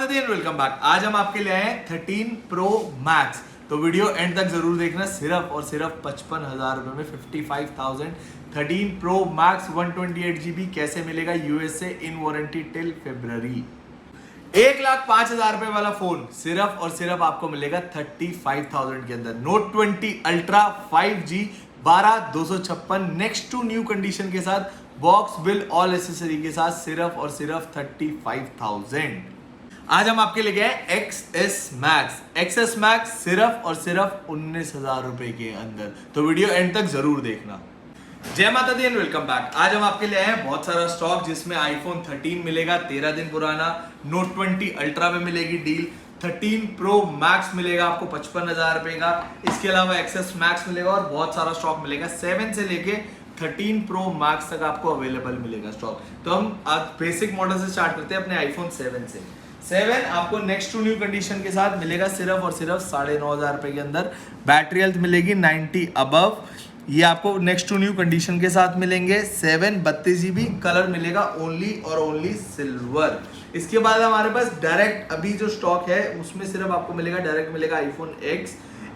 माता दी and welcome back. आज हम आपके लिए आए हैं 13 प्रो मैक्स। तो वीडियो एंड तक जरूर देखना। सिर्फ और सिर्फ 55,000 रुपए में 55,000 13 प्रो मैक्स 128 GB कैसे मिलेगा यूएसए इन वारंटी टिल February। 1,05,000 रुपए वाला फोन सिर्फ और सिर्फ आपको मिलेगा 35,000 के अंदर। Note 20 ultra 5G 12,256 next to new condition के साथ, बॉक्स बिल ऑल एसेसरी के साथ सिर्फ और सिर्फ 35,000। आज हम आपके लिए गए XS Max सिर्फ और सिर्फ 19,000 रुपए के अंदर। तो वीडियो एंड तक जरूर देखना। जय माता दी एंड वेलकम बैक। आज हम आपके लिए आए हैं बहुत सारा स्टॉक, जिसमें iPhone 13 मिलेगा 13 दिन पुराना, Note 20 अल्ट्रा में मिलेगी डील, 13 प्रो मैक्स मिलेगा आपको 55,000 रुपए का, इसके अलावा XS Max मिलेगा और बहुत सारा स्टॉक मिलेगा। 7 से लेके 13 प्रो मैक्स तक आपको अवेलेबल मिलेगा स्टॉक। तो हम आज बेसिक मॉडल से स्टार्ट करते हैं अपने iPhone 7 से। 7 आपको नेक्स्ट टू न्यू कंडीशन के साथ मिलेगा सिर्फ और सिर्फ 9,500 रुपए के अंदर। बैटरी हेल्थ मिलेगी 90 अबव। ये आपको नेक्स्ट टू न्यू कंडीशन के साथ मिलेंगे। 7 32 GB कलर मिलेगा ओनली और ओनली सिल्वर। इसके बाद हमारे पास डायरेक्ट अभी जो स्टॉक है उसमें सिर्फ आपको मिलेगा डायरेक्ट मिलेगा iPhone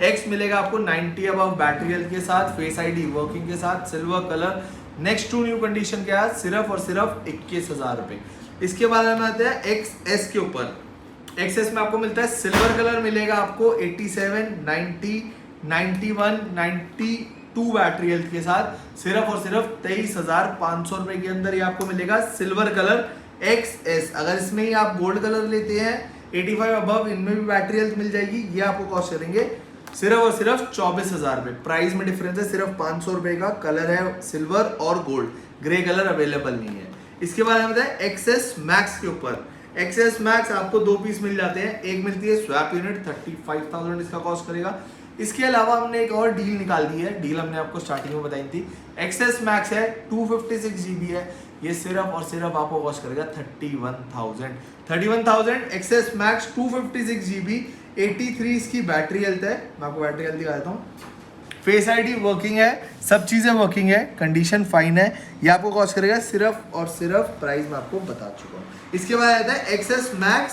X मिलेगा आपको 90 अबव बैटरी हेल्थ के साथ, फेस ID वर्किंग के साथ, silver colour, next to new condition के साथ सिर्फ और सिर्फ 21,000 रुपए। इसके बाद हम आते हैं XS के ऊपर। XS में आपको मिलता है सिल्वर कलर मिलेगा आपको 87 90 91 92 बैटरी हेल्थ के साथ सिर्फ और सिर्फ 23,500 रुपए के अंदर ये आपको मिलेगा सिल्वर कलर XS। अगर इसमें ही आप गोल्ड कलर लेते हैं 85 अबव, इनमें भी बैटरी हेल्थ मिल जाएगी। ये आपको कॉस्ट करेंगे सिर्फ और सिर्फ 24,000 रुपए। प्राइस में डिफरेंस है सिर्फ 500 रुपए का। कलर है सिल्वर और गोल्ड, ग्रे कलर अवेलेबल नहीं है। इसके बाद हम बताएं XS Max के ऊपर। XS Max आपको 2 पीस मिल जाते हैं। एक मिलती है स्वैप यूनिट 35,000 इसका कॉस्ट करेगा। इसके अलावा हमने एक और डील निकाल दी है। डील हमने आपको स्टार्टिंग में बताई थी। XS Max है 256 GB है। ये सिर्फ और सिर्फ आपको कॉस्ट करेगा 31,000 XS Max 256 GB 83 इसकी बैटरी हेल्थ है। मैं आपको बैटरी हेल्थ दिखा देता हूँ। फेस ID वर्किंग है, सब चीजें वर्किंग है, कंडीशन फाइन है। ये आपको कॉस्ट करेगा सिर्फ और सिर्फ, प्राइस मैं आपको बता चुका हूँ। इसके बाद आता है XS Max।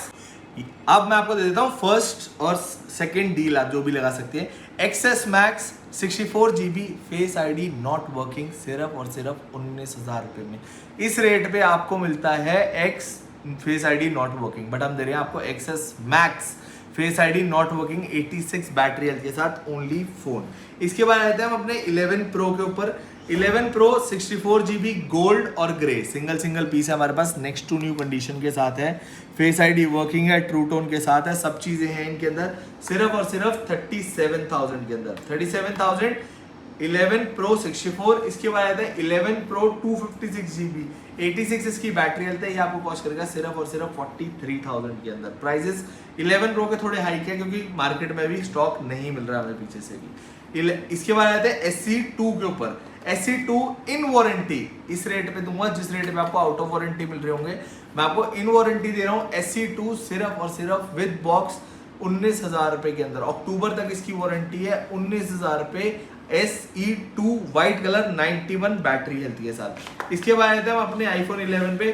अब मैं आपको दे देता हूँ फर्स्ट और सेकंड डील, आप जो भी लगा सकते हैं। XS Max 64 GB face ID not working सिर्फ और सिर्फ 19,000 रुपए में। इस रेट पे आपको मिलता है X face ID not working, but हम दे रहे हैं आपको XS Max face ID not working 86 battery health के साथ ओनली फोन। इसके बाद आते हैं हम अपने 11 प्रो के ऊपर। 11 प्रो 64 GB गोल्ड और ग्रे सिंगल पीस है हमारे पास, नेक्स्ट टू न्यू कंडीशन के साथ है। फेस ID वर्किंग है, ट्रू टोन के साथ है, सब चीजें हैं इनके अंदर। सिर्फ और सिर्फ 37,000 के अंदर। 37,000 11 प्रो 64। इसके बाद आता है 11 प्रो 256 GB 86 इसकी बैटरी हेल्थ है। ये आपको कॉस्ट करेगा सिर्फ और सिर्फ 43,000 के अंदर। प्राइसेस 11 प्रो के थोड़े हाइक है क्योंकि मार्केट में भी स्टॉक नहीं मिल रहा है हमें पीछे से भी। इसके बाद आते हैं SC2 के ऊपर। SC2 इन वारंटी इस रेट पे दूंगा जिस रेट पे आपको आउट ऑफ वारंटी मिल रहे होंगे, मैं आपको इन वारंटी दे रहा हूँ। SC2 सिर्फ और सिर्फ विद बॉक्स 19,000 रुपए के अंदर। अक्टूबर तक इसकी वारंटी है। 19,000 रुपए SE2 white colour 91 battery health के साथ। इसके बाद आते हैं हम अपने iPhone 11 पे।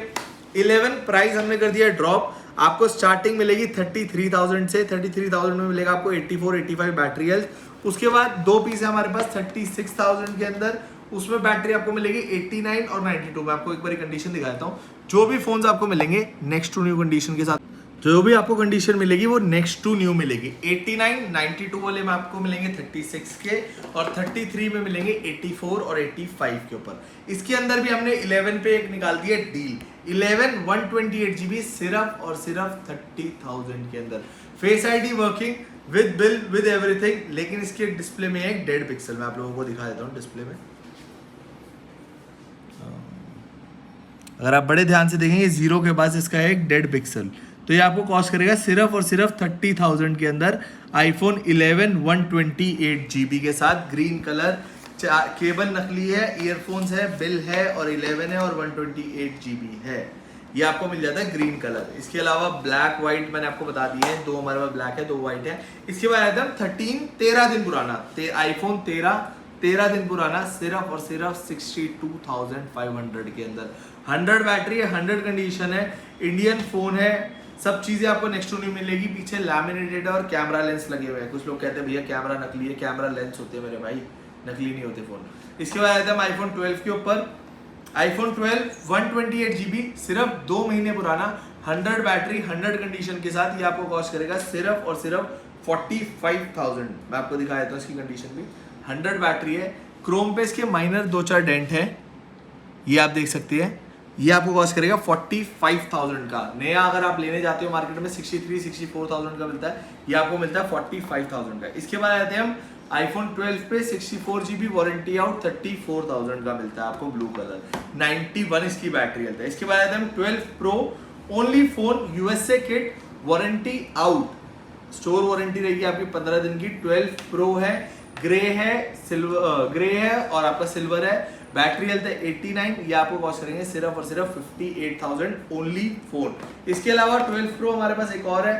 11 प्राइस हमने कर दिया ड्रॉप। आपको स्टार्टिंग मिलेगी 33,000 से। 33,000 में मिलेगा आपको 84-85 बैटरी हेल्थ। उसके बाद 2 पीस है हमारे पास 36,000 के अंदर। उसमें बैटरी आपको मिलेगी 89 और 92। मैं आपको एक बार कंडीशन दिखाता हूँ। जो भी फोन्स आपको मिलेंगे नेक्स्ट टू न्यू कंडीशन के साथ, जो भी आपको कंडीशन मिलेगी वो नेक्स्ट टू न्यू मिलेगी। 89 92 वाले में आपको मिलेंगे 36 के, और 33 में मिलेंगे 84 और 85 के ऊपर। इसके अंदर भी हमने 11 पे एक निकाल दी है डील। 11 128 GB सिर्फ और सिर्फ 30,000 के अंदर। Face ID working with bill with everything, लेकिन इसके डिस्प्ले में एक डेड पिक्सल मैं आप लोगों को दिखा देता हूँ। डिस्प्ले में अगर आप बड़े ध्यान से देखेंगे 0 के पास इसका है एक डेड पिक्सल। तो ये आपको कॉस्ट करेगा सिर्फ और सिर्फ 30,000 के अंदर। iPhone 11 128 GB के साथ, ग्रीन कलर, केबल नकली है, ईयरफोन्स है, बिल है और 11 है और 128 GB है। ये आपको मिल जाता है ग्रीन कलर। इसके अलावा ब्लैक व्हाइट मैंने आपको बता दिए हैं। 2 हमारे पास ब्लैक है, 2 व्हाइट है। इसके बाद आता है 13 दिन पुराना iPhone 13 दिन पुराना सिर्फ और सिर्फ 62,500 के अंदर। 100 बैटरी है, 100 कंडीशन है, इंडियन फोन है, सब चीजें आपको नेक्स्ट टू न्यू मिलेगी। पीछे लैमिनेटेड और कैमरा लेंस लगे हुए हैं। कुछ लोग कहते हैं भैया कैमरा नकली है, कैमरा लेंस होते हैं मेरे भाई, नकली नहीं होते फोन। इसके बाद आते हैं आईफोन 12 के ऊपर। आईफोन 12 128GB, सिर्फ 2 महीने पुराना, 100 बैटरी 100 कंडीशन के साथ। ये आपको कॉस्ट करेगा सिर्फ और सिर्फ 45,000। मैं आपको दिखा देता हूँ इसकी कंडीशन भी। 100 बैटरी है, क्रोम पे इसके माइनर 2-4 डेंट है, ये आप देख सकते हैं। ये आपको कॉस्ट करेगा 45,000 का। नया अगर आप लेने जाते हो मार्केट में 63-64,000 का मिलता है, ये आपको मिलता है 45,000 का। इसके बाद आते हैं हम आईफोन 12 पे 64GB वारंटी आउट 34,000 का मिलता है आपको ब्लू कलर, 91 इसकी बैटरी हेल्थ है। इसके बाद आते हैं हम 12 pro only phone USA kit warranty out, store warranty रहेगी आपकी 15 दिन की। 12 प्रो है, ग्रे है, सिल्वर ग्रे है और आपका सिल्वर है, बैटरी हेल्थ है 89। ये आपको कॉस्ट करेंगे सिर्फ और सिर्फ 58,000 ओनली फोन। इसके अलावा 12 प्रो हमारे पास एक और है,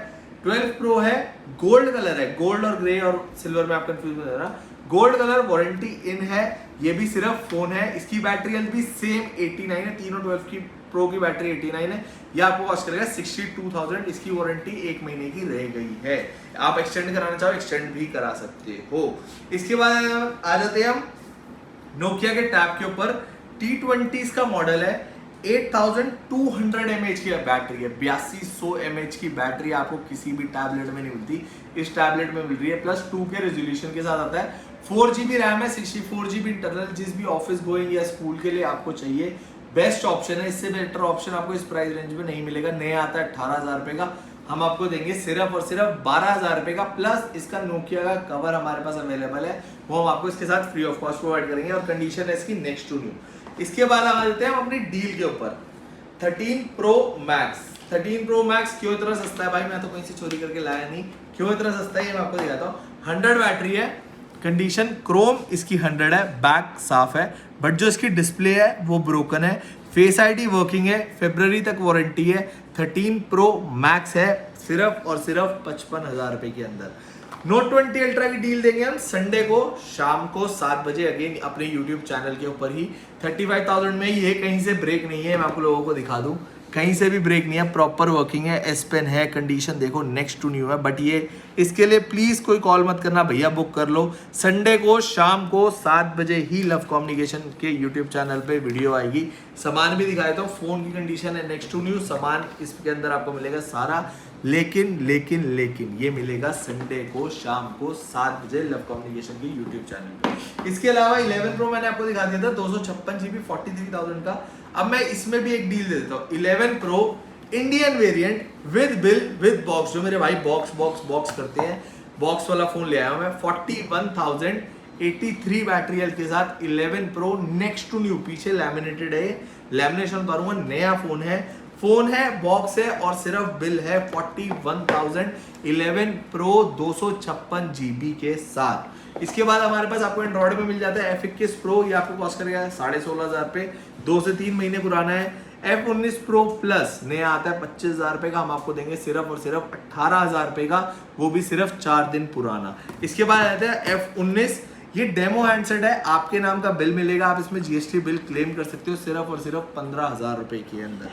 12 प्रो है, गोल्ड कलर है, गोल्ड और ग्रे और सिल्वर में आप कंफ्यूज हो जाना। गोल्ड कलर वारंटी इन है, ये भी सिर्फ फोन है। इसकी बैटरी हेल्थ भी सेम 89 है, तीनों 12 की प्रो की बैटरी 89 है। ये आपको कॉस्ट करेगा 62,000। इसकी वारंटी 1 महीने की रह गई है, आप एक्सटेंड कराना चाहो एक्सटेंड भी करा सकते हो। इसके बाद आ जाते हैं हम नोकिया के टैब के ऊपर। T20 का मॉडल है, 8200 mAh की बैटरी है, 8200 mAh की बैटरी आपको किसी भी टैबलेट में नहीं मिलती, इस टैबलेट में मिल रही है। प्लस 2K रेजोल्यूशन के साथ आता है, 4GB रैम है, 64GB इंटरनल। जिस भी ऑफिस गोइंग या स्कूल के लिए आपको चाहिए, बेस्ट ऑप्शन है। इससे बेटर ऑप्शन आपको इस प्राइस रेंज में नहीं मिलेगा। नया आता है 18,000 रुपए का, हम आपको देंगे सिर्फ और सिर्फ 12,000 रुपए का। प्लस इसका नोकिया का कवर हमारे पास अवेलेबल है, वो हम आपको इसके साथ फ्री ऑफ कॉस्ट प्रोवाइड करेंगे और कंडीशन है इसकी नेक्स्ट टू न्यू। इसके बाद आ जाते हैं हम अपनी डील के ऊपर। 13 प्रो मैक्स। 13 प्रो मैक्स क्यों इतना सस्ता है भाई, मैं तो कहीं से चोरी करके लाया नहीं, क्यों इतना सस्ता है ये मैं आपको दिखाता हूँ। 100 बैटरी है, कंडीशन क्रोम इसकी 100 है, बैक साफ है, बट जो इसकी डिस्प्ले है वो ब्रोकन है। फेस आईडी वर्किंग है, फरवरी तक वारंटी है। 13 प्रो मैक्स है, सिर्फ और सिर्फ 55,000 रुपए के अंदर। नोट 20 अल्ट्रा की डील देंगे हम संडे को शाम को 7 बजे, अगेन अपने यूट्यूब चैनल के ऊपर ही। 35,000 में ये कहीं से ब्रेक नहीं है, मैं आपको लोगों को दिखा दूं, कहीं से भी ब्रेक नहीं है, प्रॉपर वर्किंग है, एस पेन है, कंडीशन देखो नेक्स्ट टू न्यू है। बट ये इसके लिए प्लीज कोई कॉल मत करना भैया, बुक कर लो। संडे को शाम को 7 बजे ही लव कम्युनिकेशन के यूट्यूब चैनल पे वीडियो आएगी। सामान भी दिखा देता हूँ, फोन की कंडीशन है नेक्स्ट टू न्यू, सामान इसके अंदर आपको मिलेगा सारा। लेकिन ये मिलेगा संडे को शाम को 7 बजे लव कम्युनिकेशन के यूट्यूब चैनल पे। इसके अलावा 11 प्रो मैंने आपको दिखा दिया था 256GB 43,000 का। अब मैं इसमें भी एक डील दे देता हूँ। 11 pro Indian variant with bill with box, जो मेरे भाई बॉक्स करते हैं, बॉक्स वाला फोन ले आया हूं मैं 41,083 बैटरी हेल्थ के साथ। 11 प्रो नेक्स्ट टू न्यू, पीछे लैमिनेटेड है, लैमिनेशन उतारूंगा, नया फोन है, बॉक्स है और सिर्फ बिल है 41,000। 11 प्रो 256GB के साथ। इसके बाद हमारे पास आपको एंड्रॉइड में मिल जाता है F21 प्रो, ये आपको कॉस्ट करेगा 16,500 पे, 2 से 3 महीने पुराना है। F19 प्रो प्लस नया आता है 25,000 रुपए का, हम आपको देंगे सिर्फ और सिर्फ 18,000 रुपए का, वो भी सिर्फ 4 दिन पुराना। इसके बाद आता है F19, ये डेमो हैंडसेट है, आपके नाम का बिल मिलेगा, आप इसमें GST बिल क्लेम कर सकते हो सिर्फ और सिर्फ 15,000 रुपए के अंदर।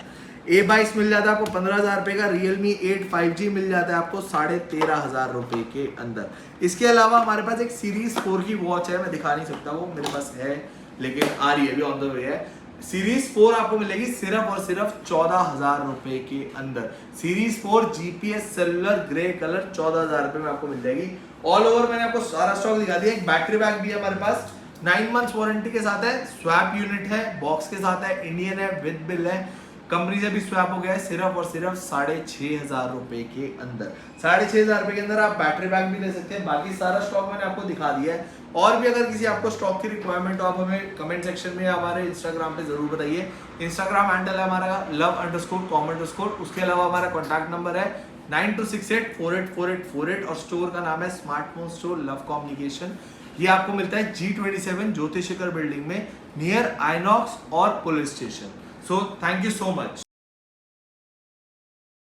A22 मिल जाता है आपको 15,000 रुपए का। Realme 8 5G मिल जाता है आपको 13,500 रुपए के अंदर। इसके अलावा हमारे पास एक सीरीज 4 की वॉच है, मैं दिखा नहीं सकता, वो मेरे पास है लेकिन आ रही है, अभी ऑन द वे है। सीरीज 4 आपको मिलेगी सिर्फ और सिर्फ 14,000 रुपए के अंदर। Series 4 GPS cellular grey colour 14,000 रुपए में आपको मिल जाएगी। ऑल ओवर मैंने आपको सारा स्टॉक दिखा दिया। एक बैटरी बैग भी है हमारे पास, 9 मंथ्स वारंटी के साथ है, स्वैप यूनिट है, बॉक्स के साथ है, इंडियन है, विद बिल है, कंपनी से भी स्वैप हो गया है, सिर्फ और सिर्फ 6,500 रुपए के अंदर। 6,500 रुपए के अंदर आप बैटरी बैग भी ले सकते हैं। बाकी सारा स्टॉक मैंने आपको दिखा दिया है। और भी अगर किसी आपको स्टॉक की रिक्वायरमेंट हो, आप हमें कमेंट सेक्शन में या हमारे इंस्टाग्राम पे जरूर बताइए। इंस्टाग्राम हैंडल है हमारा love_com_, उसके अलावा हमारा कॉन्टैक्ट नंबर है 9268484848 और स्टोर का नाम है स्मार्टफोन स्टोर लव कम्युनिकेशन। ये आपको मिलता है G27 ज्योतिष शिखर बिल्डिंग में, नियर आइनॉक्स और police station. So thank you so much.